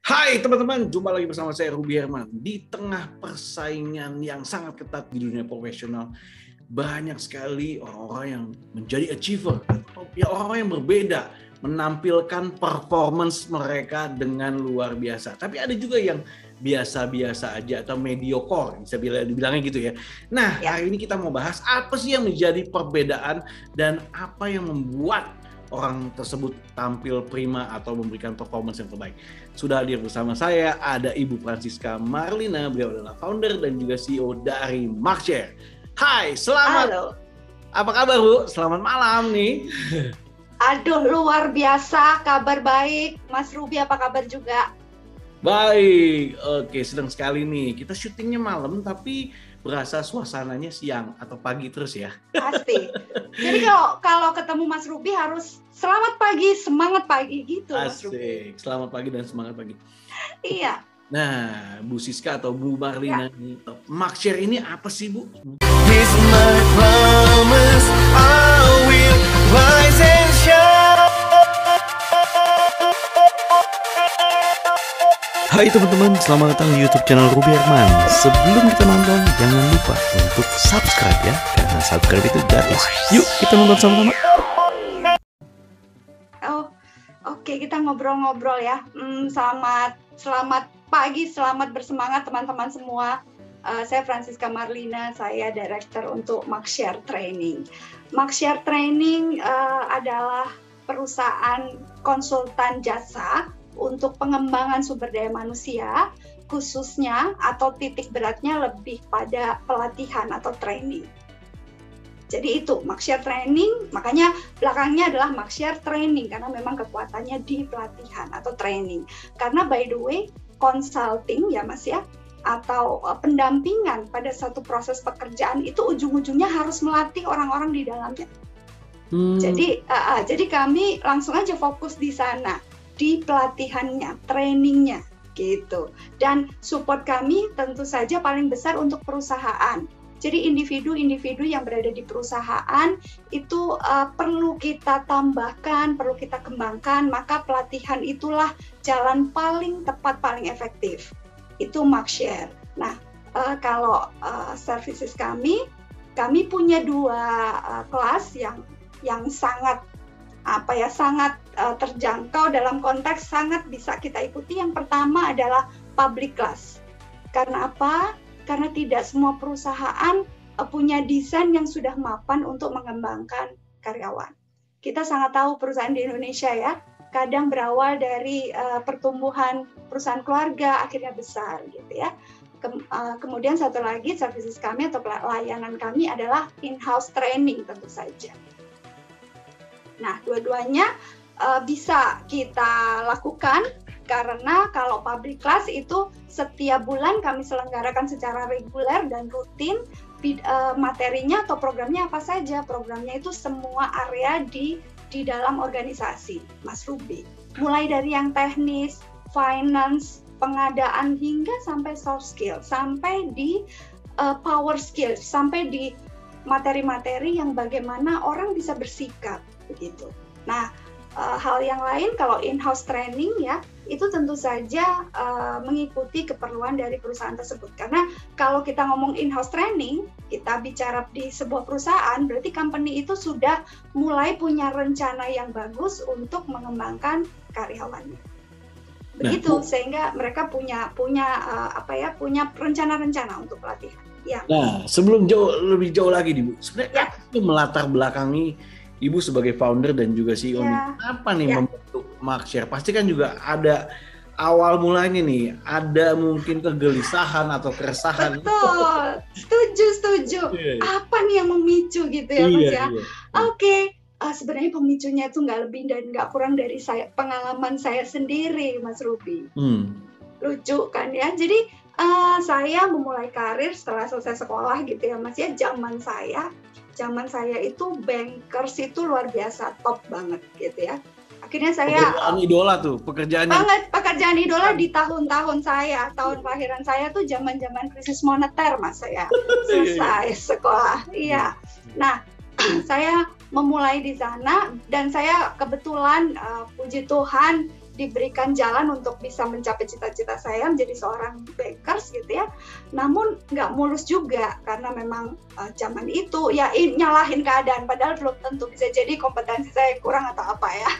Hai teman-teman, jumpa lagi bersama saya Ruby Herman. Di tengah persaingan yang sangat ketat di dunia profesional, banyak sekali orang-orang yang menjadi achiever, atau ya orang-orang yang berbeda, menampilkan performance mereka dengan luar biasa. Tapi ada juga yang biasa-biasa aja atau mediocre, bisa dibilangnya gitu ya. Nah, hari ini kita mau bahas apa sih yang menjadi perbedaan dan apa yang membuat orang tersebut tampil prima atau memberikan performance yang terbaik. Sudah hadir bersama saya ada Ibu Francisca Marlina, beliau adalah founder dan juga CEO dari Markshare. Hai, selamat. Halo. Apa kabar Bu? Selamat malam nih. Aduh, luar biasa, kabar baik. Mas Ruby apa kabar juga? Baik, oke, senang sekali nih. Kita syutingnya malam tapi berasa suasananya siang atau pagi terus ya. Pasti. Jadi kalau ketemu Mas Ruby harus selamat pagi, semangat pagi gitu. Asik, selamat pagi dan semangat pagi. Iya. Nah, Bu Siska atau Bu Marlina, Markshare ini apa sih Bu? Here's my promise, I will rise and shine. Hai teman-teman, selamat datang di YouTube channel Ruby Herman. Sebelum kita nonton, jangan lupa untuk subscribe ya, karena subscribe itu gratis. Yuk kita nonton sama-sama. Oke, kita ngobrol-ngobrol ya. Selamat pagi, selamat bersemangat teman-teman semua. Saya Francisca Marlina, saya Director untuk Markshare Training. Markshare Training adalah perusahaan konsultan jasa untuk pengembangan sumber daya manusia, khususnya atau titik beratnya lebih pada pelatihan atau training. Jadi itu Markshare Training, makanya belakangnya adalah Markshare Training karena memang kekuatannya di pelatihan atau training. Karena by the way, consulting ya Mas ya, atau pendampingan pada satu proses pekerjaan itu ujung-ujungnya harus melatih orang-orang di dalamnya. Jadi kami langsung aja fokus di sana, di pelatihannya, trainingnya gitu. Dan support kami tentu saja paling besar untuk perusahaan. Jadi individu-individu yang berada di perusahaan itu perlu kita tambahkan, perlu kita kembangkan, maka pelatihan itulah jalan paling tepat, paling efektif. Itu Markshare. Nah, kalau services kami punya dua kelas yang sangat terjangkau dalam konteks sangat bisa kita ikuti. Yang pertama adalah public class. Karena apa? Karena tidak semua perusahaan punya desain yang sudah mapan untuk mengembangkan karyawan. Kita sangat tahu perusahaan di Indonesia ya, kadang berawal dari pertumbuhan perusahaan keluarga akhirnya besar gitu ya. Kemudian satu lagi services kami atau layanan kami adalah in-house training tentu saja. Nah, dua-duanya bisa kita lakukan karena kalau public class itu setiap bulan kami selenggarakan secara reguler dan rutin. Materinya atau programnya apa saja? Programnya itu semua area di dalam organisasi, Mas Ruby. Mulai dari yang teknis, finance, pengadaan hingga sampai soft skill, sampai di power skill, sampai di materi-materi yang bagaimana orang bisa bersikap begitu. Nah, hal yang lain kalau in-house training ya, itu tentu saja mengikuti keperluan dari perusahaan tersebut. Karena kalau kita ngomong in-house training, kita bicara di sebuah perusahaan, berarti company itu sudah mulai punya rencana yang bagus untuk mengembangkan karyawannya. Begitu, sehingga mereka punya rencana-rencana untuk pelatihan. Ya. Nah, sebelum lebih jauh lagi nih Bu, sebenarnya apa itu melatar belakangi Ibu sebagai founder dan juga CEO nih, apa nih membentuk Markshare? Pasti kan juga ada awal mulanya nih, ada mungkin kegelisahan atau keresahan. Betul, setuju. Apa nih yang memicu gitu ya Mas ya? Oke. Sebenarnya pemicunya itu nggak lebih dan nggak kurang dari pengalaman saya sendiri, Mas Ruby. Lucu kan ya? Jadi saya memulai karir setelah selesai sekolah gitu ya Mas ya. Zaman saya itu bankers itu luar biasa, top banget gitu ya. Akhirnya saya pekerjaan idola di tahun-tahun saya, tahun kelahiran saya tuh zaman-zaman krisis moneter Mas, saya selesai sekolah. Iya. Nah, saya memulai di sana dan saya kebetulan puji Tuhan diberikan jalan untuk bisa mencapai cita-cita saya menjadi seorang bakers gitu ya. Namun nggak mulus juga karena memang zaman itu ya nyalahin keadaan, padahal belum tentu, bisa jadi kompetensi saya kurang atau apa ya.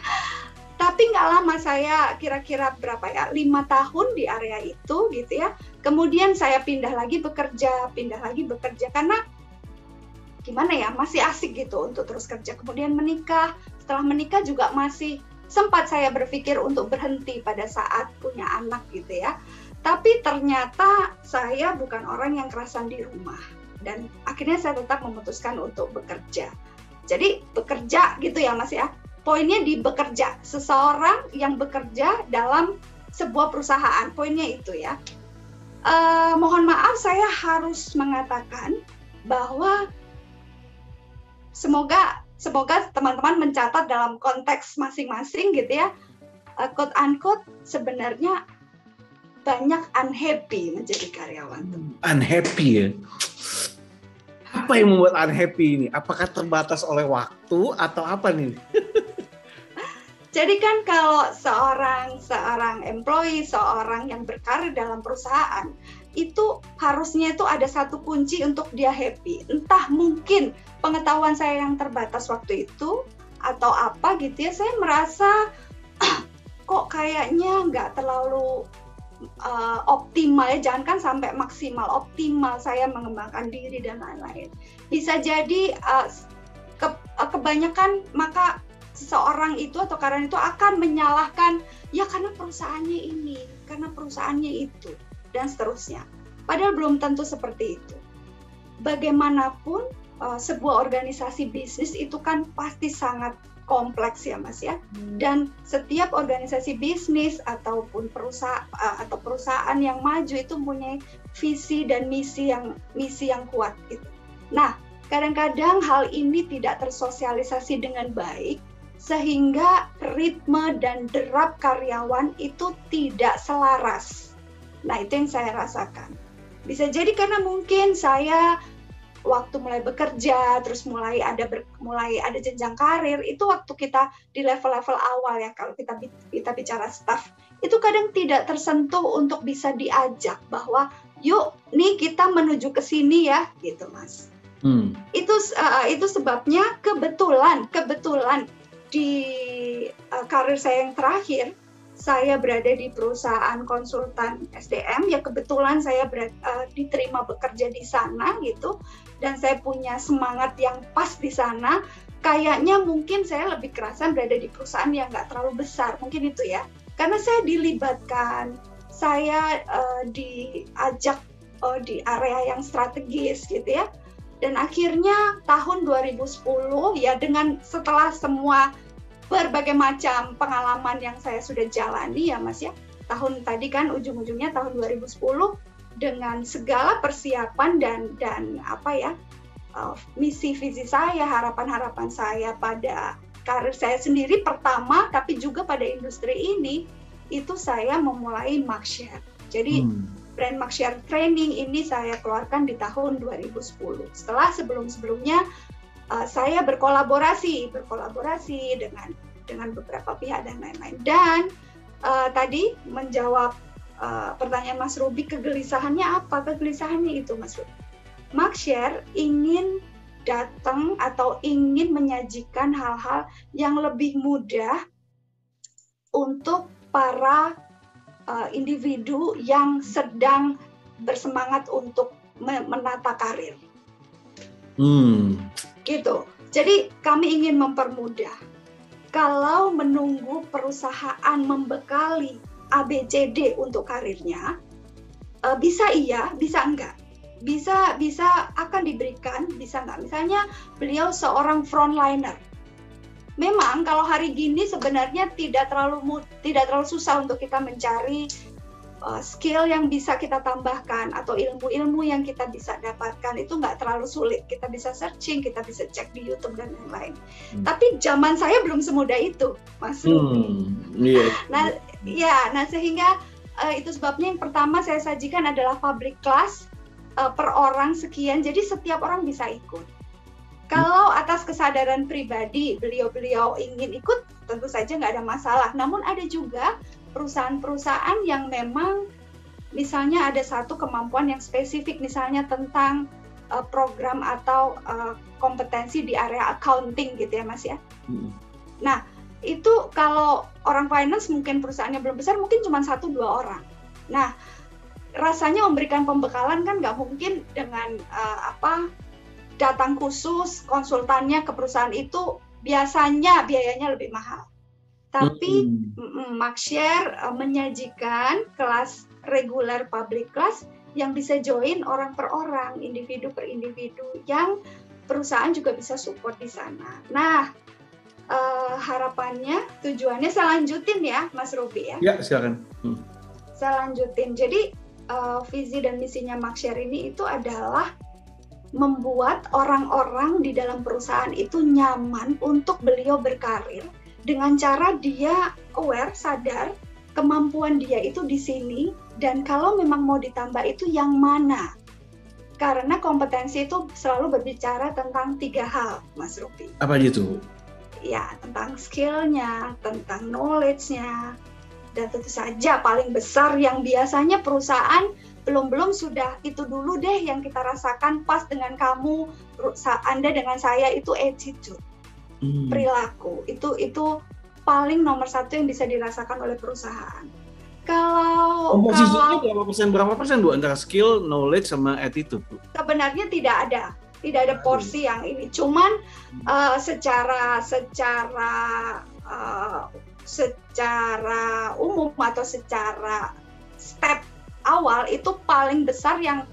Tapi nggak lama, saya kira-kira berapa ya, 5 tahun di area itu gitu ya. Kemudian saya pindah lagi bekerja karena gimana ya, masih asik gitu untuk terus kerja. Kemudian menikah, setelah menikah juga masih sempat saya berpikir untuk berhenti pada saat punya anak gitu ya. Tapi ternyata saya bukan orang yang kerasan di rumah. Dan akhirnya saya tetap memutuskan untuk bekerja. Jadi bekerja gitu ya Mas ya. Poinnya di bekerja, seseorang yang bekerja dalam sebuah perusahaan, poinnya itu ya. Mohon maaf saya harus mengatakan bahwa semoga teman-teman mencatat dalam konteks masing-masing gitu ya, quote unquote, sebenarnya banyak unhappy menjadi karyawan. Unhappy ya? Apa yang membuat unhappy ini? Apakah terbatas oleh waktu atau apa nih? Jadi kan kalau seorang employee, seorang yang berkarir dalam perusahaan, itu harusnya itu ada satu kunci untuk dia happy. Entah mungkin pengetahuan saya yang terbatas waktu itu atau apa gitu ya, saya merasa kok kayaknya nggak terlalu optimal ya, jangan kan sampai maksimal, optimal saya mengembangkan diri dan lain-lain. Bisa jadi kebanyakan maka seseorang itu atau karyawan itu akan menyalahkan ya karena perusahaannya ini, karena perusahaannya itu, dan seterusnya. Padahal belum tentu seperti itu. Bagaimanapun sebuah organisasi bisnis itu kan pasti sangat kompleks ya Mas ya. Dan setiap organisasi bisnis ataupun perusahaan yang maju itu punya visi dan misi yang kuat gitu. Nah, kadang-kadang hal ini tidak tersosialisasi dengan baik, sehingga ritme dan derap karyawan itu tidak selaras. Nah, itu yang saya rasakan. Bisa jadi karena mungkin saya waktu mulai bekerja, terus mulai ada jenjang karir, itu waktu kita di level-level awal ya, kalau kita bicara staff, itu kadang tidak tersentuh untuk bisa diajak bahwa yuk nih kita menuju ke sini ya, gitu Mas. Itu sebabnya kebetulan di karir saya yang terakhir, saya berada di perusahaan konsultan SDM, ya kebetulan saya diterima bekerja di sana gitu, dan saya punya semangat yang pas di sana. Kayaknya mungkin saya lebih kerasan berada di perusahaan yang nggak terlalu besar, mungkin itu ya, karena saya dilibatkan, saya diajak di area yang strategis gitu ya. Dan akhirnya tahun 2010 ya, dengan setelah semua berbagai macam pengalaman yang saya sudah jalani ya Mas ya, tahun tadi kan ujung-ujungnya tahun 2010 dengan segala persiapan dan apa ya, misi visi saya, harapan saya pada karir saya sendiri pertama, tapi juga pada industri ini, itu saya memulai Maxshare. Jadi brand Maxshare Training ini saya keluarkan di tahun 2010. Setelah sebelumnya saya berkolaborasi dengan beberapa pihak dan lain-lain. Dan tadi menjawab pertanyaan Mas Ruby, kegelisahannya apa? Kegelisahannya itu Mas Ruby, Maxshare ingin datang atau ingin menyajikan hal-hal yang lebih mudah untuk para individu yang sedang bersemangat untuk menata karir. Gitu. Jadi kami ingin mempermudah. Kalau menunggu perusahaan membekali ABCD untuk karirnya, bisa iya, bisa enggak. Bisa akan diberikan, bisa enggak. Misalnya beliau seorang frontliner. Memang kalau hari gini sebenarnya tidak terlalu susah untuk kita mencari skill yang bisa kita tambahkan atau ilmu-ilmu yang kita bisa dapatkan, itu nggak terlalu sulit. Kita bisa searching, kita bisa cek di YouTube dan lain-lain. Tapi zaman saya belum semudah itu, Mas Ruby. Nah sehingga itu sebabnya yang pertama saya sajikan adalah public class per orang sekian, jadi setiap orang bisa ikut. Kalau atas kesadaran pribadi beliau-beliau ingin ikut, tentu saja nggak ada masalah. Namun ada juga perusahaan-perusahaan yang memang misalnya ada satu kemampuan yang spesifik, misalnya tentang program atau kompetensi di area accounting gitu ya Mas ya. Nah itu kalau orang finance mungkin perusahaannya belum besar, mungkin cuma 1-2 orang. Nah rasanya memberikan pembekalan kan nggak mungkin dengan datang khusus konsultannya ke perusahaan itu, biasanya biayanya lebih mahal. Tapi Maxshare menyajikan kelas reguler public class yang bisa join orang per orang, individu per individu, yang perusahaan juga bisa support di sana. Nah, harapannya, tujuannya saya lanjutin ya, Mas Ruby ya. Ya, silakan. Saya lanjutin. Jadi visi dan misinya Maxshare ini itu adalah membuat orang-orang di dalam perusahaan itu nyaman untuk beliau berkarir dengan cara dia aware, sadar kemampuan dia itu di sini, dan kalau memang mau ditambah itu yang mana. Karena kompetensi itu selalu berbicara tentang 3 hal, Mas Rupi. Apa itu? Ya, tentang skill-nya, tentang knowledge-nya, dan tentu saja paling besar yang biasanya perusahaan belum sudah itu dulu deh yang kita rasakan pas dengan kamu, Anda dengan saya, itu attitude, perilaku. Itu paling nomor 1 yang bisa dirasakan oleh perusahaan. Kalau komposisinya berapa persen Bu antara skill, knowledge sama attitude Bu? Sebenarnya tidak ada porsi yang ini. Cuman secara umum atau secara step awal itu paling besar yang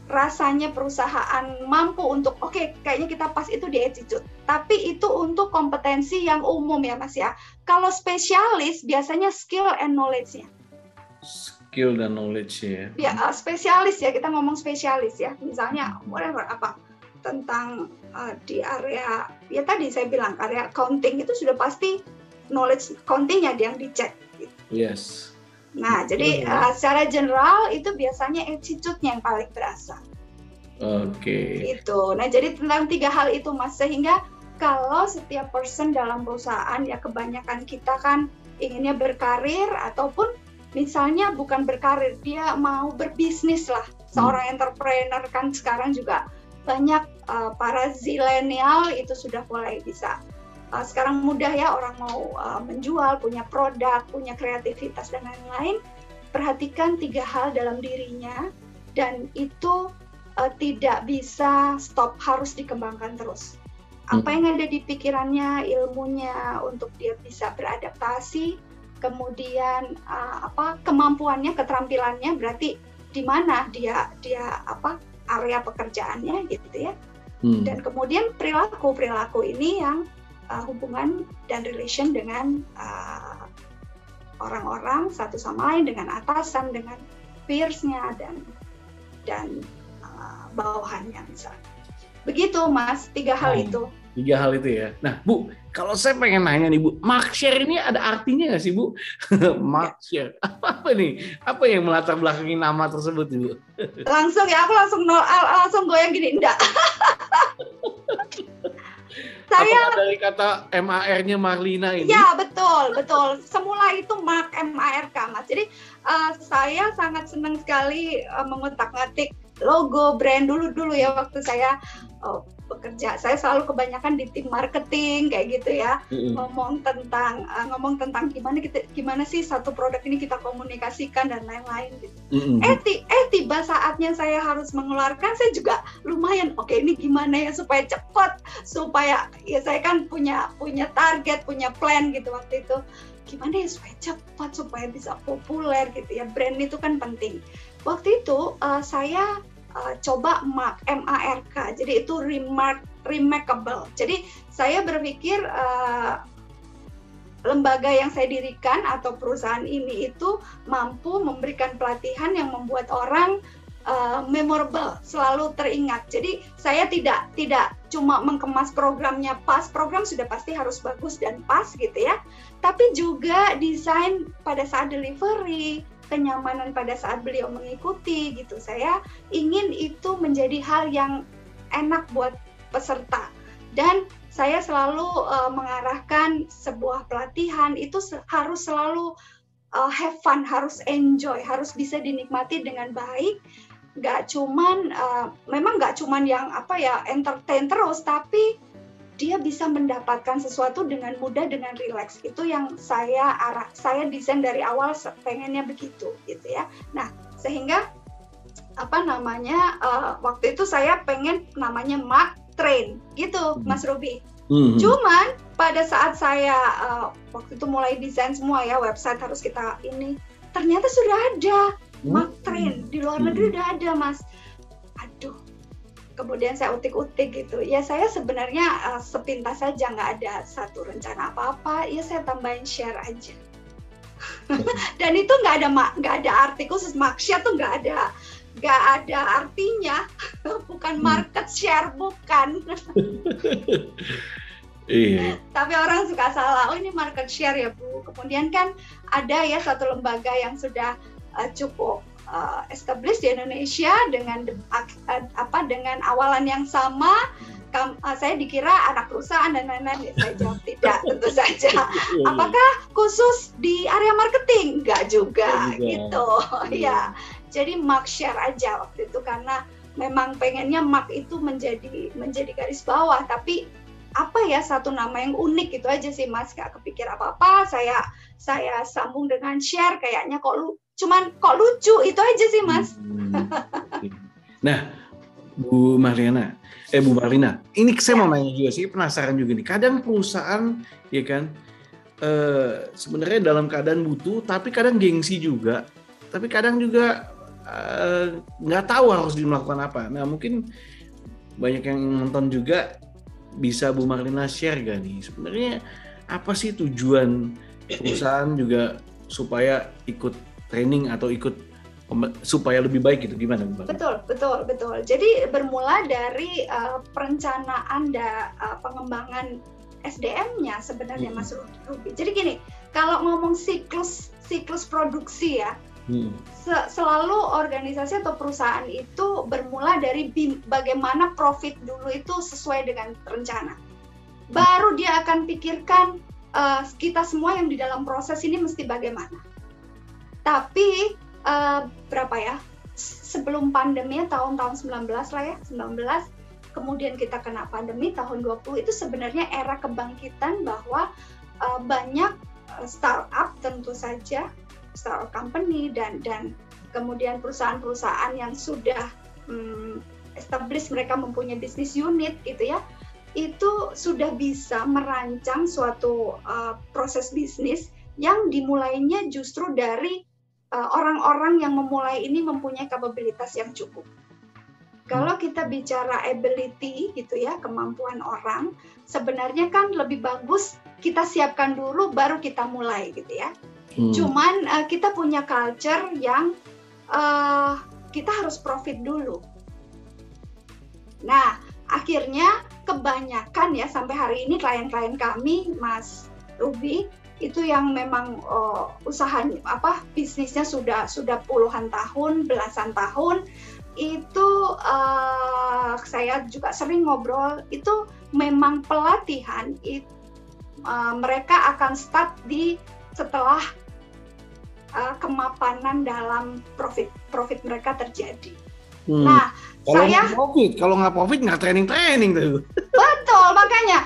rasanya perusahaan mampu untuk kayaknya kita pas itu di attitude. Tapi itu untuk kompetensi yang umum ya Mas ya. Kalau spesialis biasanya skill and knowledge-nya. Skill dan knowledge ya. Ya, spesialis ya, kita ngomong spesialis ya. Misalnya whatever tentang di area ya tadi saya bilang area accounting itu sudah pasti knowledge accounting-nya yang dicek gitu. Yes. Nah, jadi secara general itu biasanya attitude-nya yang paling berasa. Oke. Gitu. Nah, jadi tentang 3 hal itu Mas, sehingga kalau setiap person dalam perusahaan ya kebanyakan kita kan inginnya berkarir ataupun misalnya bukan berkarir, dia mau berbisnis lah. Seorang entrepreneur kan sekarang juga banyak para zilenial itu sudah mulai bisa. Sekarang mudah ya orang mau menjual, punya produk, punya kreativitas dan lain-lain. Perhatikan 3 hal dalam dirinya dan itu tidak bisa stop, harus dikembangkan terus. Apa yang ada di pikirannya, ilmunya untuk dia bisa beradaptasi, kemudian kemampuannya, keterampilannya, berarti di mana dia area pekerjaannya gitu ya. Dan kemudian perilaku ini yang hubungan dan relation dengan orang-orang satu sama lain, dengan atasan, dengan peers-nya dan bawahannya misalnya. Begitu Mas, 3 hal itu. 3 hal itu ya. Nah Bu, kalau saya pengen nanya nih Bu, Maxshare ini ada artinya nggak sih Bu? Maxshare, apa nih? Apa yang melatar belakangi nama tersebut Bu? Langsung ya, aku langsung goyang gini, enggak. Apakah dari kata MAR-nya Marlina ini? Ya, betul. Semula itu MARK, Mas. Jadi saya sangat senang sekali mengutak-ngatik logo brand dulu ya waktu saya bekerja. Saya selalu kebanyakan di tim marketing kayak gitu ya. Ngomong tentang gimana sih satu produk ini kita komunikasikan dan lain-lain gitu. Tiba saatnya saya harus mengeluarkan, saya juga lumayan ini gimana ya supaya cepat, supaya ya saya kan punya target, punya plan gitu waktu itu. Gimana ya supaya cepat, supaya bisa populer gitu ya. Brand itu kan penting. Waktu itu saya coba MARK, jadi itu remarkable. Jadi saya berpikir lembaga yang saya dirikan atau perusahaan ini itu mampu memberikan pelatihan yang membuat orang memorable, selalu teringat. Jadi saya tidak cuma mengemas programnya pas, program sudah pasti harus bagus dan pas gitu ya, tapi juga desain pada saat delivery, kenyamanan pada saat beliau mengikuti gitu. Saya ingin itu menjadi hal yang enak buat peserta. Dan saya selalu mengarahkan sebuah pelatihan itu harus selalu have fun, harus enjoy, harus bisa dinikmati dengan baik. Memang nggak cuman yang entertain terus, tapi dia bisa mendapatkan sesuatu dengan mudah, dengan rileks. Itu yang saya desain dari awal, pengennya begitu gitu ya. Nah, sehingga waktu itu saya pengen namanya Mark Train gitu, Mas Ruby. Cuman pada saat saya waktu itu mulai desain semua ya, website harus kita ini, ternyata sudah ada Mark Train di luar negeri, udah ada, Mas. Aduh, kemudian saya utik-utik gitu. Ya saya sebenarnya sepintas saja, nggak ada satu rencana apa-apa. Ya saya tambahin share aja. Dan itu nggak ada arti khusus. Mark-share tuh nggak ada artinya. Bukan market share, bukan. Iya. Tapi orang suka salah. Oh, ini market share ya, Bu. Kemudian kan ada ya satu lembaga yang sudah cukup established di Indonesia dengan awalan yang sama. Saya dikira anak perusahaan dan lain-lain. Saya jawab tidak, tentu saja. Apakah khusus di area marketing? Enggak juga gitu. Ya. Jadi Mark share aja waktu itu, karena memang pengennya Mark itu menjadi garis bawah, tapi satu nama yang unik gitu aja sih, Mas. Gak kepikir apa-apa. Saya sambung dengan share, kayaknya kok lucu itu aja sih, Mas. Nah, Bu Marlina, ini saya mau nanya juga sih, penasaran juga nih. Kadang perusahaan ya kan sebenarnya dalam keadaan butuh, tapi kadang gengsi juga, tapi kadang juga nggak tahu harus melakukan apa. Nah, mungkin banyak yang nonton juga, bisa Bu Marlina share gak nih, sebenarnya apa sih tujuan perusahaan juga supaya ikut training atau ikut supaya lebih baik gitu, gimana Bu? Betul. Jadi bermula dari perencanaan pengembangan SDM-nya sebenarnya, Mas Ruby. Jadi gini, kalau ngomong siklus produksi ya, selalu organisasi atau perusahaan itu bermula dari bagaimana profit dulu itu sesuai dengan rencana. Baru dia akan pikirkan kita semua yang di dalam proses ini mesti bagaimana. Tapi sebelum pandemi tahun-tahun 19 lah ya, 19, kemudian kita kena pandemi tahun 20, itu sebenarnya era kebangkitan bahwa banyak startup, tentu saja startup company dan kemudian perusahaan-perusahaan yang sudah established, mereka mempunyai bisnis unit gitu ya, itu sudah bisa merancang suatu proses bisnis yang dimulainya justru dari orang-orang yang memulai ini mempunyai kapabilitas yang cukup. Kalau kita bicara ability gitu ya, kemampuan orang, sebenarnya kan lebih bagus kita siapkan dulu baru kita mulai gitu ya. Cuman kita punya culture yang kita harus profit dulu. Nah, akhirnya kebanyakan ya sampai hari ini klien-klien kami, Mas Ruby, itu yang memang bisnisnya sudah puluhan tahun, belasan tahun, itu saya juga sering ngobrol, itu memang pelatihan mereka akan start setelah kemapanan dalam profit mereka terjadi. Nah, kalau nggak profit nggak training tuh. Betul, makanya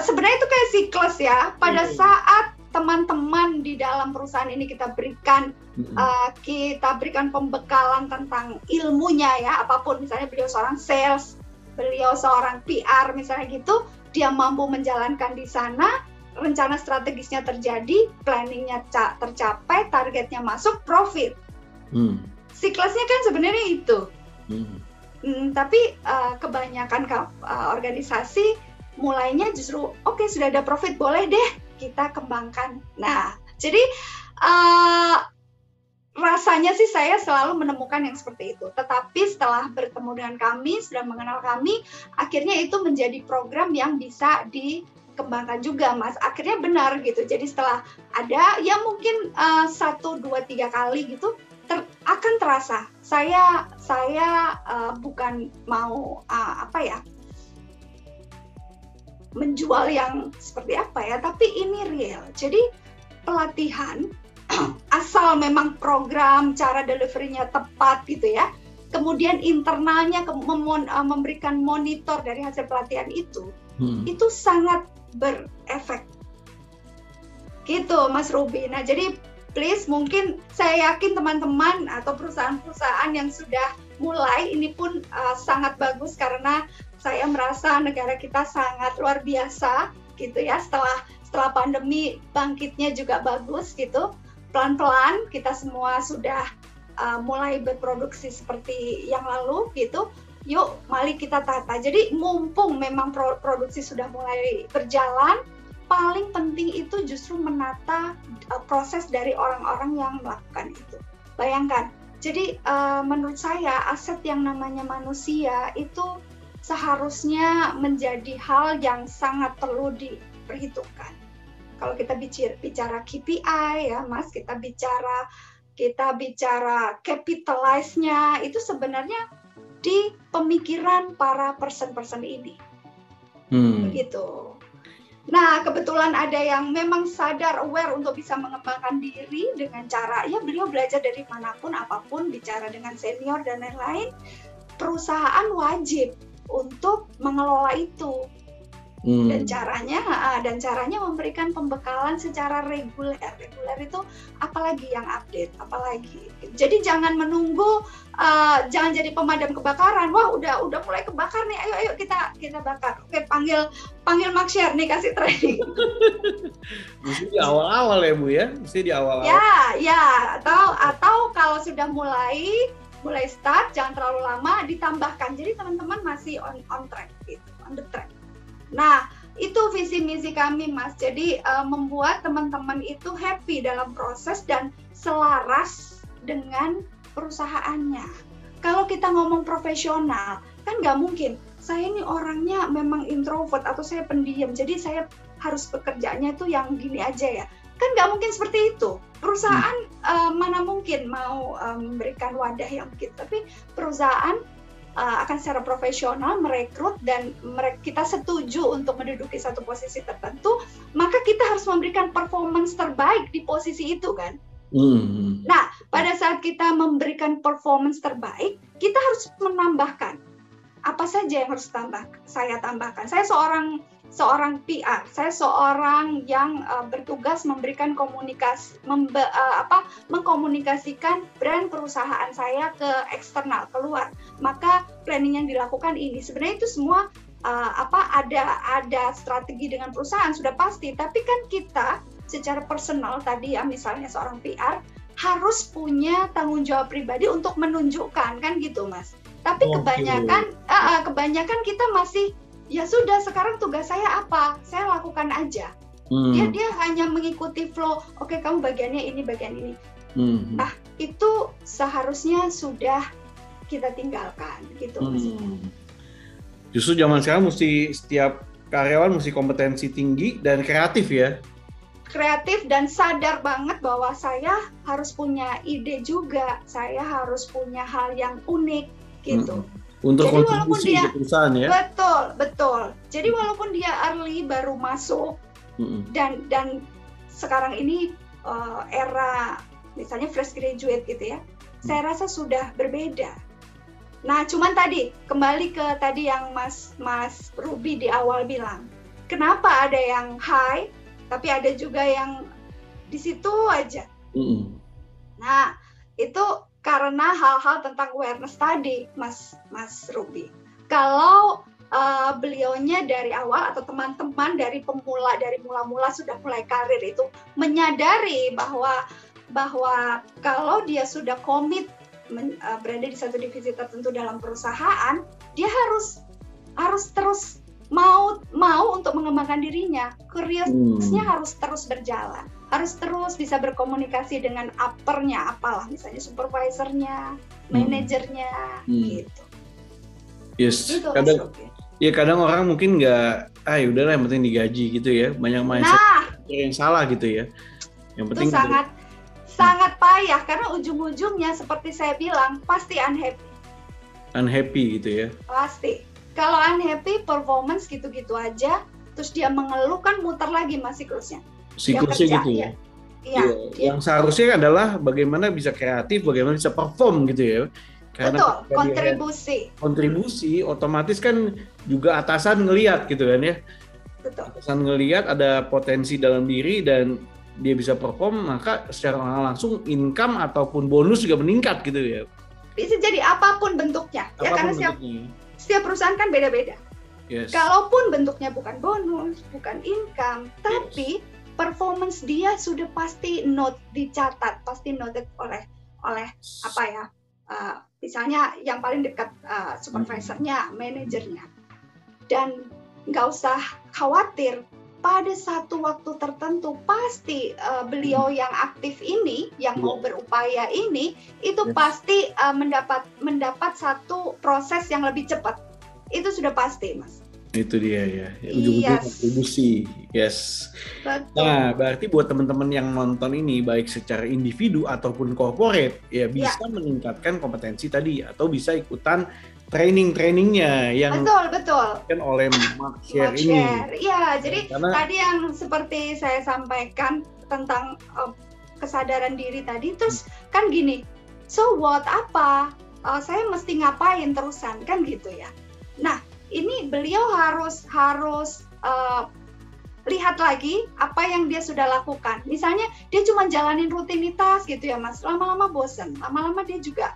sebenarnya itu kayak siklus ya. Pada saat teman-teman di dalam perusahaan ini kita berikan pembekalan tentang ilmunya ya, apapun, misalnya beliau seorang sales, beliau seorang PR misalnya gitu, dia mampu menjalankan di sana, rencana strategisnya terjadi, planningnya tercapai, targetnya masuk, profit. Siklusnya kan sebenarnya itu. Tapi kebanyakan organisasi mulainya justru sudah ada profit, boleh deh kita kembangkan. Nah, jadi rasanya sih saya selalu menemukan yang seperti itu. Tetapi setelah bertemu dengan kami, sudah mengenal kami, akhirnya itu menjadi program yang bisa dikembangkan juga, Mas. Akhirnya benar gitu. Jadi setelah ada, ya mungkin 1, 2, 3 kali gitu, akan terasa. Saya bukan mau menjual yang seperti apa ya, tapi ini real. Jadi pelatihan asal memang program cara delivery-nya tepat gitu ya. Kemudian internalnya memberikan monitor dari hasil pelatihan itu sangat berefek. Gitu Mas Ruby. Nah, jadi please, mungkin saya yakin teman-teman atau perusahaan-perusahaan yang sudah mulai ini pun sangat bagus, karena saya merasa negara kita sangat luar biasa gitu ya, setelah pandemi bangkitnya juga bagus gitu. Pelan-pelan kita semua sudah mulai berproduksi seperti yang lalu gitu. Yuk, mari kita tata. Jadi mumpung memang produksi sudah mulai berjalan, paling penting itu justru menata proses dari orang-orang yang melakukan itu. Bayangkan, jadi menurut saya aset yang namanya manusia itu seharusnya menjadi hal yang sangat perlu diperhitungkan. Kalau kita bicara KPI ya Mas, kita bicara capitalize-nya, itu sebenarnya di pemikiran para person-person ini. Begitu. Nah, kebetulan ada yang memang sadar, aware untuk bisa mengembangkan diri dengan cara, ya beliau belajar dari manapun, apapun, bicara dengan senior dan lain-lain. Perusahaan wajib untuk mengelola itu. Dan caranya memberikan pembekalan secara reguler. Reguler itu apalagi yang update, apalagi. Jadi jangan menunggu, jangan jadi pemadam kebakaran. Wah, udah mulai kebakar nih. Ayo kita bakar. Oke, panggil Maxshare nih, kasih training. Mesti di awal-awal ya Bu ya, mesti di awal-awal. Ya, atau kalau sudah mulai start, jangan terlalu lama, ditambahkan. Jadi teman-teman masih on track gitu, on the track. Nah, itu visi misi kami Mas. Jadi membuat teman-teman itu happy dalam proses dan selaras dengan perusahaannya. Kalau kita ngomong profesional, kan nggak mungkin. Saya ini orangnya memang introvert atau saya pendiam, jadi saya harus bekerjanya itu yang gini aja ya. Kan nggak mungkin seperti itu. Perusahaan mana mungkin mau memberikan wadah yang begitu. Tapi perusahaan akan secara profesional merekrut dan kita setuju untuk menduduki satu posisi tertentu, maka kita harus memberikan performance terbaik di posisi itu kan. Nah, pada saat kita memberikan performance terbaik, kita harus menambahkan apa saja yang harus saya tambahkan. Saya seorang PR, saya seorang yang bertugas memberikan komunikasi, mengkomunikasikan brand perusahaan saya ke eksternal, keluar. Maka planning yang dilakukan ini sebenarnya itu semua ada strategi dengan perusahaan sudah pasti, tapi kan kita secara personal tadi ya, misalnya seorang PR harus punya tanggung jawab pribadi untuk menunjukkan kan gitu Mas. Tapi kebanyakan kita masih ya sudah, sekarang tugas saya apa? Saya lakukan aja. Dia hanya mengikuti flow. Oke, kamu bagiannya ini, bagian ini. Nah, itu seharusnya sudah kita tinggalkan gitu Mas. Justru zaman sekarang mesti setiap karyawan mesti kompetensi tinggi dan kreatif ya. Kreatif dan sadar banget bahwa saya harus punya ide juga. Saya harus punya hal yang unik gitu. Untuk kontribusi ke perusahaan ya. Betul. Jadi walaupun dia early baru masuk dan sekarang ini era misalnya fresh graduate gitu ya, saya rasa sudah berbeda. Nah, cuman tadi kembali ke tadi yang Mas Ruby di awal bilang, kenapa ada yang high tapi ada juga yang di situ aja. Nah, itu karena hal-hal tentang awareness tadi, Mas Ruby. Kalau beliaunya dari awal atau teman-teman dari mula-mula sudah mulai karir itu menyadari bahwa kalau dia sudah komit berada di satu divisi tertentu dalam perusahaan, dia harus terus mau untuk mengembangkan dirinya. Career-nya harus terus berjalan. Harus terus bisa berkomunikasi dengan upper-nya, apalah misalnya supervisor-nya, manajernya, gitu. Yes, gitu, kadang orang mungkin nggak, udahlah yang penting digaji gitu ya, banyak mindset yang salah gitu ya. Yang penting itu sangat payah karena ujung-ujungnya seperti saya bilang pasti unhappy gitu ya. Pasti. Kalau unhappy, performance gitu-gitu aja, terus dia mengeluh kan muter lagi Mas siklusnya. Siklusnya gitu ya. Iya. Yang seharusnya adalah bagaimana bisa kreatif, bagaimana bisa perform gitu ya. Karena kontribusi otomatis kan juga atasan ngelihat gitu kan ya. Betul. Atasan ngelihat ada potensi dalam diri dan dia bisa perform, maka secara langsung income ataupun bonus juga meningkat gitu ya. Bisa jadi apapun bentuknya, ya karena setiap perusahaan kan beda-beda. Yes. Kalaupun bentuknya bukan bonus, bukan income, tapi performance dia sudah pasti dicatat, pasti noted oleh apa ya? Misalnya yang paling dekat supervisornya, manajernya, dan nggak usah khawatir. Pada satu waktu tertentu pasti beliau yang aktif ini, yang mau berupaya ini, itu pasti mendapat satu proses yang lebih cepat. Itu sudah pasti, Mas. Itu dia ya, ujung-ujungnya kontribusi. Yes. Betul. Nah, berarti buat teman-teman yang nonton ini, baik secara individu ataupun corporate, ya bisa meningkatkan kompetensi tadi, atau bisa ikutan training-trainingnya yang betul kan oleh Markshare ini. Iya, jadi tadi yang seperti saya sampaikan tentang kesadaran diri tadi, terus kan gini, so what apa? Saya mesti ngapain terusan kan gitu ya. Nah, ini beliau harus lihat lagi apa yang dia sudah lakukan. Misalnya dia cuma jalanin rutinitas gitu ya Mas, lama-lama bosen, lama-lama dia juga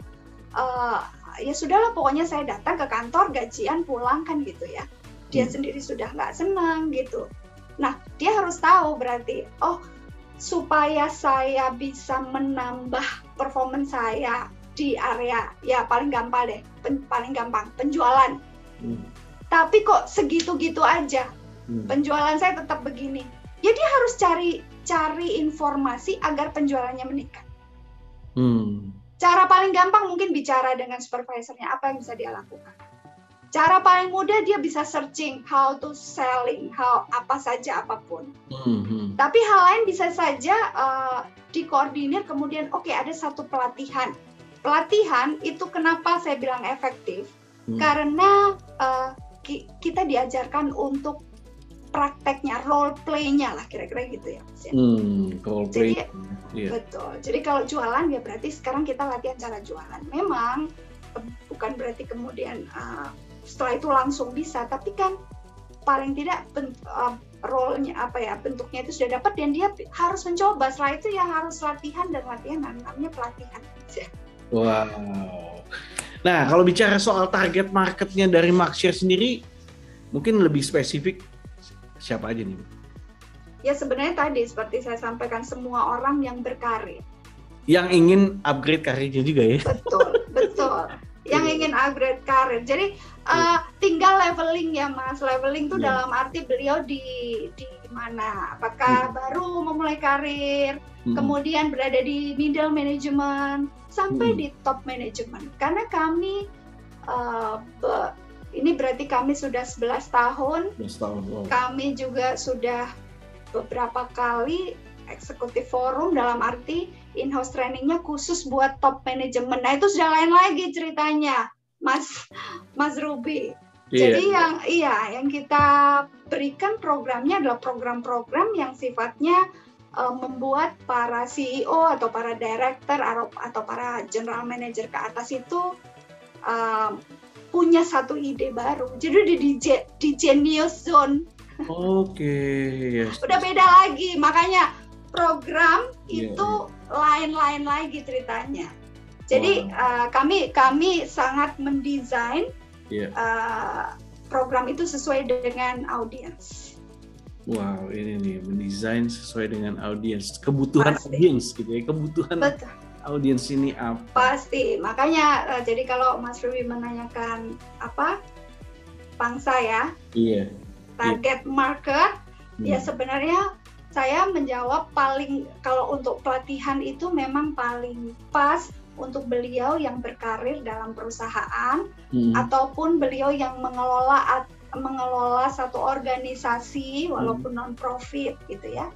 ya sudahlah pokoknya saya datang ke kantor, gajian, pulang kan gitu ya. Dia sendiri sudah nggak senang gitu. Nah, dia harus tahu berarti, supaya saya bisa menambah performance saya di area, ya paling gampang penjualan. Tapi kok segitu-gitu aja, penjualan saya tetap begini. Ya dia harus cari informasi agar penjualannya meningkat. Cara paling gampang mungkin bicara dengan supervisornya, apa yang bisa dia lakukan. Cara paling mudah dia bisa searching how to selling, apa saja apapun. Tapi hal lain bisa saja dikoordinir kemudian ada satu pelatihan. Pelatihan itu kenapa saya bilang efektif? Karena kita diajarkan untuk prakteknya, role play-nya lah kira-kira gitu ya. Role play. Betul. Jadi kalau jualan ya berarti sekarang kita latihan cara jualan. Memang bukan berarti kemudian setelah itu langsung bisa, tapi kan paling tidak role-nya bentuknya itu sudah dapat dan dia harus mencoba. Setelah itu ya harus latihan dan namanya pelatihan. Wow. Nah, kalau bicara soal target marketnya dari Markshare sendiri, mungkin lebih spesifik siapa aja nih? Ya sebenarnya tadi seperti saya sampaikan, semua orang yang berkarir. Yang ingin upgrade karirnya juga ya? Betul. Yang ingin upgrade karir. Jadi tinggal leveling ya Mas. Leveling itu dalam arti beliau di mana? Apakah baru memulai karir, kemudian berada di middle management, sampai di top management. Karena kami, ini berarti kami sudah 11 tahun. 11 tahun. Wow. Kami juga sudah beberapa kali eksekutif forum, dalam arti in-house trainingnya khusus buat top management. Nah itu sudah lain lagi ceritanya, Mas Ruby. Jadi yang kita berikan programnya adalah program-program yang sifatnya membuat para CEO atau para director atau para general manager ke atas itu punya satu ide baru. Jadi di genius zone. Yes. Udah beda lagi, makanya program itu lain-lain lagi ceritanya. Jadi kami sangat mendesain program itu sesuai dengan audiens. Wow, ini nih mendesain sesuai dengan audiens, kebutuhan audiens gitu ya, kebutuhan audiens ini apa? Pasti, makanya jadi kalau Mas Ruby menanyakan apa pangsa ya, target market, ya sebenarnya saya menjawab kalau untuk pelatihan itu memang paling pas untuk beliau yang berkarir dalam perusahaan ataupun beliau yang mengelola satu organisasi walaupun non-profit gitu ya.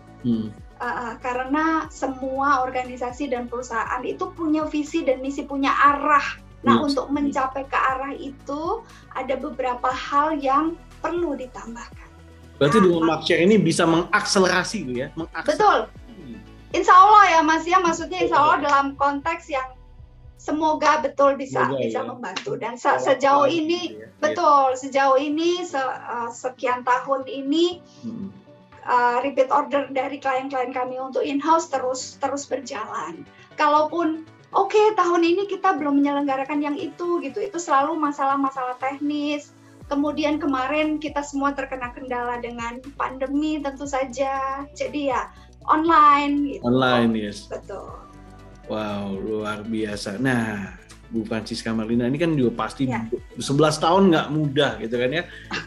Karena semua organisasi dan perusahaan itu punya visi dan misi, punya arah. Nah, untuk mencapai ke arah itu ada beberapa hal yang perlu ditambahkan. Berarti dengan Markshare ini bisa mengakselerasi gitu ya? Betul. Insya Allah ya Mas ya, maksudnya insya Allah dalam konteks yang semoga betul bisa membantu. Dan sejauh ini betul, sejauh ini sekian tahun ini repeat order dari klien-klien kami untuk in-house terus berjalan. Kalaupun tahun ini kita belum menyelenggarakan yang itu selalu masalah-masalah teknis. Kemudian kemarin kita semua terkena kendala dengan pandemi tentu saja. Jadi ya online gitu. Online, yes. Betul. Wow, luar biasa. Nah, Bu Francisca Marlina ini kan juga pasti 11 tahun nggak mudah gitu kan ya.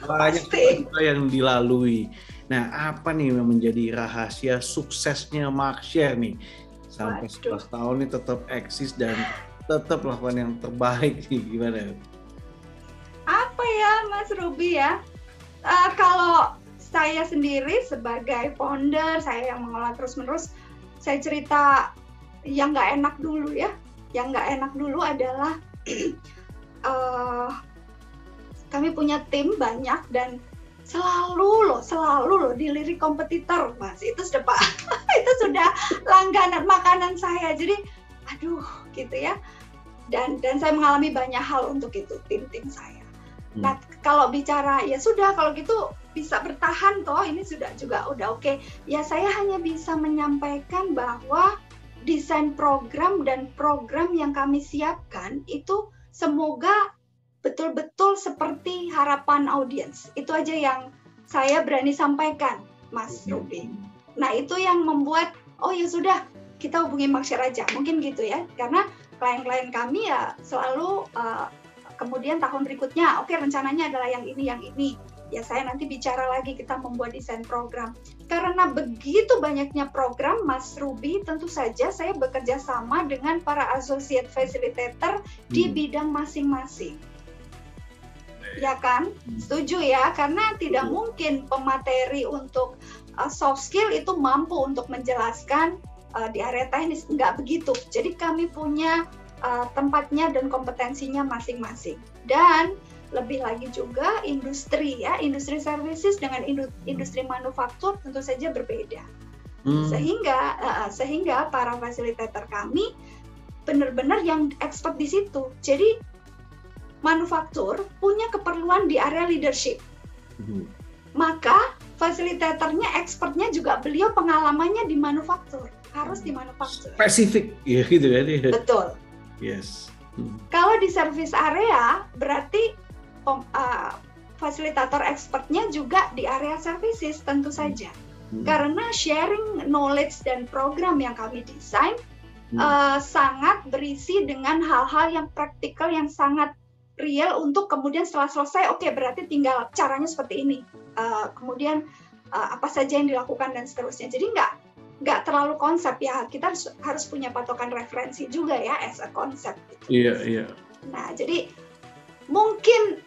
Banyak cerita yang dilalui. Nah, apa nih yang menjadi rahasia suksesnya Markshare nih? Sampai 11 tahun ini tetap eksis dan tetap melakukan yang terbaik nih. Gimana? Apa ya Mas Ruby ya? Kalau saya sendiri sebagai founder, saya yang mengelola terus-menerus, saya cerita yang nggak enak dulu ya. Yang nggak enak dulu adalah kami punya tim banyak dan selalu loh dilirik kompetitor, Mas. Itu sudah langganan makanan saya. Jadi, aduh, gitu ya. Dan saya mengalami banyak hal untuk itu tim saya. Nah, kalau bicara ya sudah kalau gitu bisa bertahan toh ini sudah udah oke. Ya saya hanya bisa menyampaikan bahwa desain program dan program yang kami siapkan itu semoga betul-betul seperti harapan audiens. Itu aja yang saya berani sampaikan, Mas Ruby. Nah, itu yang membuat ya sudah kita hubungi Markshare aja. Mungkin gitu ya. Karena klien-klien kami ya selalu kemudian tahun berikutnya, rencananya adalah yang ini. Ya saya nanti bicara lagi, kita membuat desain program. Karena begitu banyaknya program, Mas Ruby, tentu saja saya bekerja sama dengan para associate facilitator di bidang masing-masing. Ya kan? Setuju ya? Karena tidak mungkin pemateri untuk soft skill itu mampu untuk menjelaskan di area teknis. Enggak begitu. Jadi kami punya tempatnya dan kompetensinya masing-masing. Dan lebih lagi juga industri services dengan industri manufaktur tentu saja berbeda. Sehingga para fasilitator kami benar-benar yang expert di situ. Jadi manufaktur punya keperluan di area leadership. Maka fasilitatornya, expertnya juga beliau pengalamannya di manufaktur, harus di manufaktur. Spesifik, ya gitu kan? Betul. Yes. Kalau di service area berarti fasilitator expertnya juga di area services tentu saja. Karena sharing knowledge dan program yang kami desain sangat berisi dengan hal-hal yang praktikal yang sangat real untuk kemudian setelah selesai berarti tinggal caranya seperti ini. Kemudian apa saja yang dilakukan dan seterusnya. Jadi nggak terlalu konsep ya, kita harus punya patokan referensi juga ya as a konsep. Iya, iya. Nah, jadi mungkin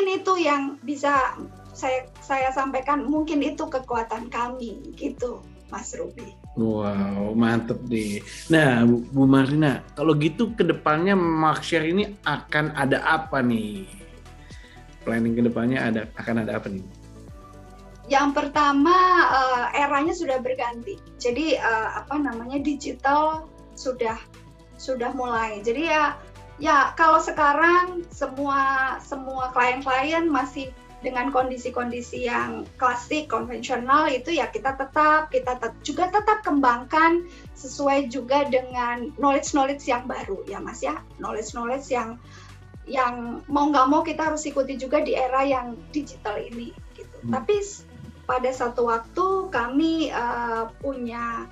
itu yang bisa saya sampaikan, mungkin itu kekuatan kami gitu, Mas Ruby. Wow, mantep nih. Nah, Bu Marlina, kalau gitu kedepannya Markshare ini akan ada apa nih? Planning kedepannya akan ada apa nih? Yang pertama, eranya sudah berganti. Jadi digital sudah mulai. Jadi ya kalau sekarang semua klien-klien masih dengan kondisi-kondisi yang klasik, konvensional itu ya kita tetap kembangkan sesuai juga dengan knowledge yang baru ya Mas ya. Knowledge yang mau nggak mau kita harus ikuti juga di era yang digital ini gitu. Tapi pada satu waktu kami punya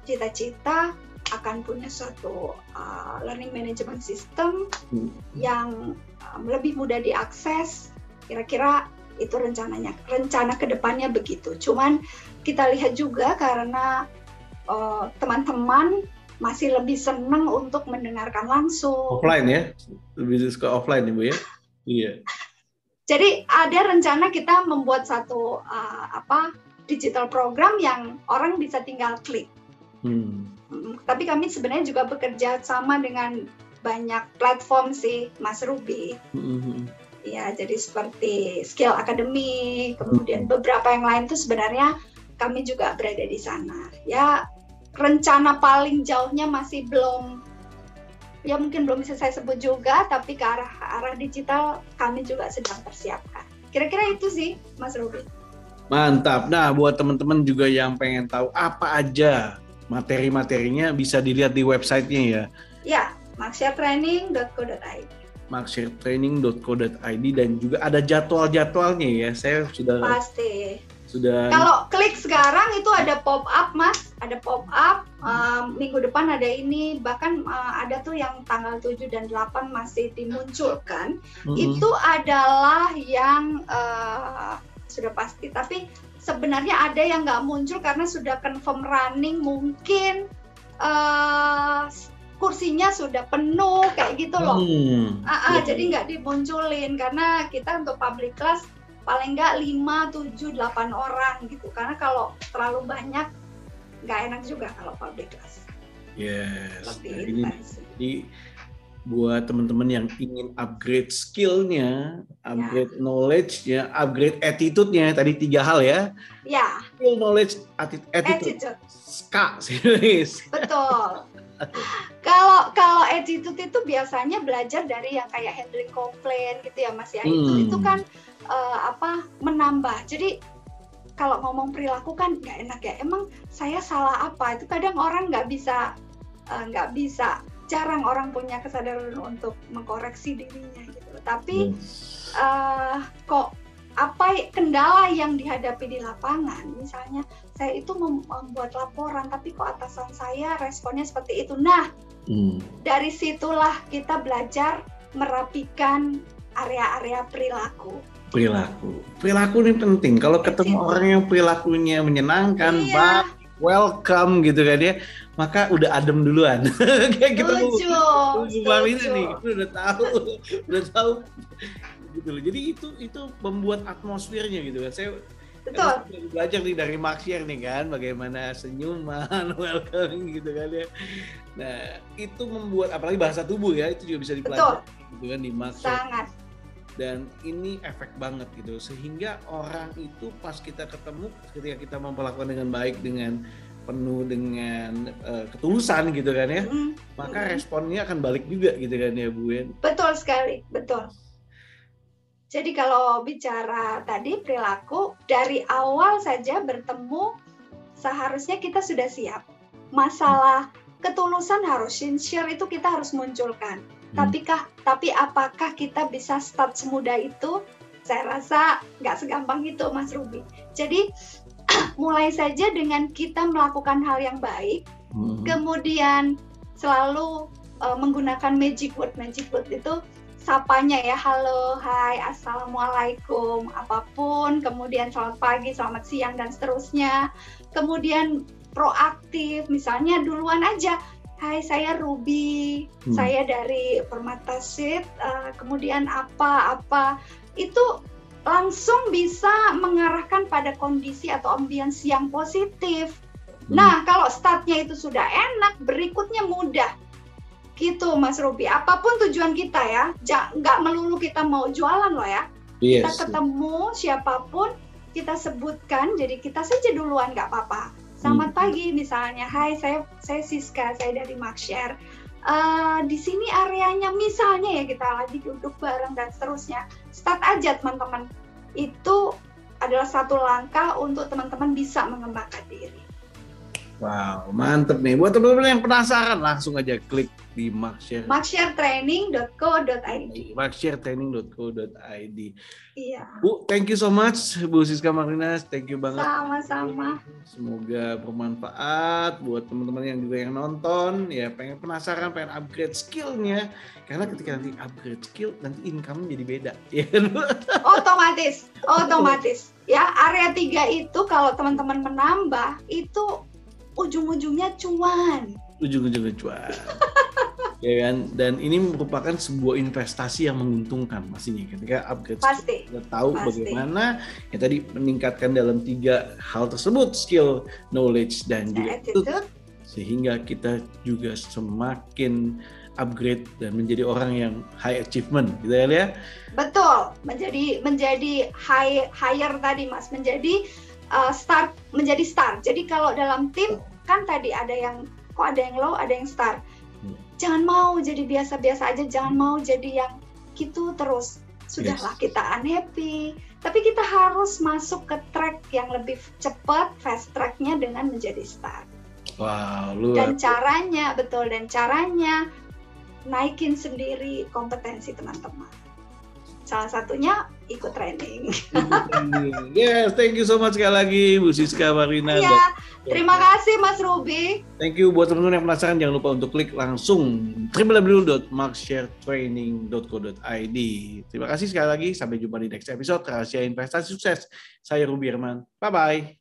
cita-cita akan punya suatu learning management system yang lebih mudah diakses. Kira-kira itu rencana kedepannya begitu. Cuman kita lihat juga karena teman-teman masih lebih senang untuk mendengarkan langsung. Offline ya? Lebih suka offline ya Bu ya? Iya. Jadi ada rencana kita membuat satu digital program yang orang bisa tinggal klik. Tapi kami sebenarnya juga bekerja sama dengan banyak platform sih, Mas Ruby. Ya, jadi seperti skill akademik, kemudian beberapa yang lain itu sebenarnya kami juga berada di sana. Ya, rencana paling jauhnya masih belum, ya mungkin belum bisa saya sebut juga, tapi ke arah digital kami juga sedang persiapkan. Kira-kira itu sih, Mas Ruby. Mantap. Nah, buat teman-teman juga yang pengen tahu apa aja materi-materinya bisa dilihat di websitenya ya. Ya, maxsharetraining.co.id. maxsharetraining.co.id dan juga ada jadwal-jadwalnya ya. Saya Pasti. Sudah. Kalau klik sekarang itu ada pop up, Mas, ada pop up. Minggu depan ada ini, bahkan ada tuh yang tanggal 7 dan 8 masih dimunculkan. Itu adalah yang sudah pasti. Tapi sebenarnya ada yang nggak muncul karena sudah confirm running, mungkin kursinya sudah penuh kayak gitu loh. Jadi nggak dimunculin karena kita untuk public class paling nggak 5, 7, 8 orang gitu. Karena kalau terlalu banyak nggak enak juga kalau public class. Yes. Jadi buat teman-teman yang ingin upgrade skill-nya, upgrade knowledge-nya, upgrade attitude-nya, tadi 3 hal ya. Ya. Skill, knowledge, attitude. Ska, serius. Betul. Kalau attitude itu biasanya belajar dari yang kayak handling komplain gitu ya Mas ya. Itu kan menambah. Jadi kalau ngomong perilaku kan nggak enak ya. Emang saya salah apa? Itu kadang orang nggak bisa. Jarang orang punya kesadaran untuk mengkoreksi dirinya gitu. Tapi kok apa kendala yang dihadapi di lapangan, misalnya saya itu membuat laporan tapi kok atasan saya responnya seperti itu. Nah, dari situlah kita belajar merapikan area-area perilaku ini penting. Kalau ketemu orang yang perilakunya menyenangkan, welcome gitu kan ya, maka udah adem duluan. Kayak kita udah tahu gitu loh. Jadi itu membuat atmosfernya gitu kan. Saya belajar nih dari Maxshare nih kan, bagaimana senyuman, welcome gitu kan ya. Nah, itu membuat apalagi bahasa tubuh ya, itu juga bisa dipelajari gitu kan di Maxshare. Sangat. Dan ini efek banget gitu, sehingga orang itu pas kita ketemu, ketika kita memperlakukan dengan baik, dengan penuh dengan ketulusan gitu kan ya, maka responnya akan balik juga gitu kan ya Bu ya. Betul sekali, betul. Jadi kalau bicara tadi perilaku, dari awal saja bertemu seharusnya kita sudah siap. Masalah ketulusan harus sincere itu kita harus munculkan. Tapi apakah kita bisa start semudah itu? Saya rasa nggak segampang itu Mas Ruby. Jadi mulai saja dengan kita melakukan hal yang baik, kemudian selalu menggunakan magic word itu sapanya ya, halo, hai, assalamualaikum, apapun, kemudian selamat pagi, selamat siang, dan seterusnya. Kemudian proaktif, misalnya duluan aja, hai saya Ruby, saya dari Permata Seed, kemudian apa, itu langsung bisa mengarahkan pada kondisi atau ambience yang positif. Nah, kalau startnya itu sudah enak, berikutnya mudah. Gitu Mas Ruby, apapun tujuan kita ya, nggak melulu kita mau jualan loh ya. Kita ketemu siapapun, kita sebutkan, jadi kita saja duluan nggak apa-apa. Selamat pagi misalnya, hai saya Siska, saya dari Maxshare. Di sini areanya misalnya ya kita lagi duduk bareng dan seterusnya. Start aja teman-teman, itu adalah satu langkah untuk teman-teman bisa mengembangkan diri. Wow, mantep nih. Buat teman-teman yang penasaran, langsung aja klik di Maxshare. maxsharetraining.co.id. maxsharetraining.co.id. Iya. Bu, thank you so much, Bu Siska Marlina. Thank you banget. Sama-sama. Semoga bermanfaat buat teman-teman yang juga yang nonton, ya pengen penasaran, pengen upgrade skillnya. Karena ketika nanti upgrade skill, nanti income jadi beda. Ya kan? Otomatis. Ya, area 3 itu kalau teman-teman menambah, itu ujung-ujungnya cuan. Ya kan, dan ini merupakan sebuah investasi yang menguntungkan pastinya ketika upgrade skill. Kita tahu bagaimana ya tadi meningkatkan dalam 3 hal tersebut, skill, knowledge, dan juga attitude, sehingga kita juga semakin upgrade dan menjadi orang yang high achievement, gitu ya Lia? Betul, menjadi higher tadi Mas, menjadi menjadi star. Jadi kalau dalam tim kan tadi ada yang low, ada yang star. Jangan mau jadi biasa-biasa aja, jangan mau jadi yang gitu terus. Sudahlah kita unhappy, tapi kita harus masuk ke track yang lebih cepat, fast tracknya dengan menjadi star. Wow, luar. Dan caranya naikin sendiri kompetensi teman-teman. Salah satunya ikut training. Yes, thank you so much sekali lagi Bu Siska Marina. Iya, terima kasih Mas Ruby. Thank you buat teman-teman yang penasaran, jangan lupa untuk klik langsung www.marksharetraining.co.id. Terima kasih sekali lagi, sampai jumpa di next episode Rahasia Investasi Sukses. Saya Ruby Herman. Bye-bye.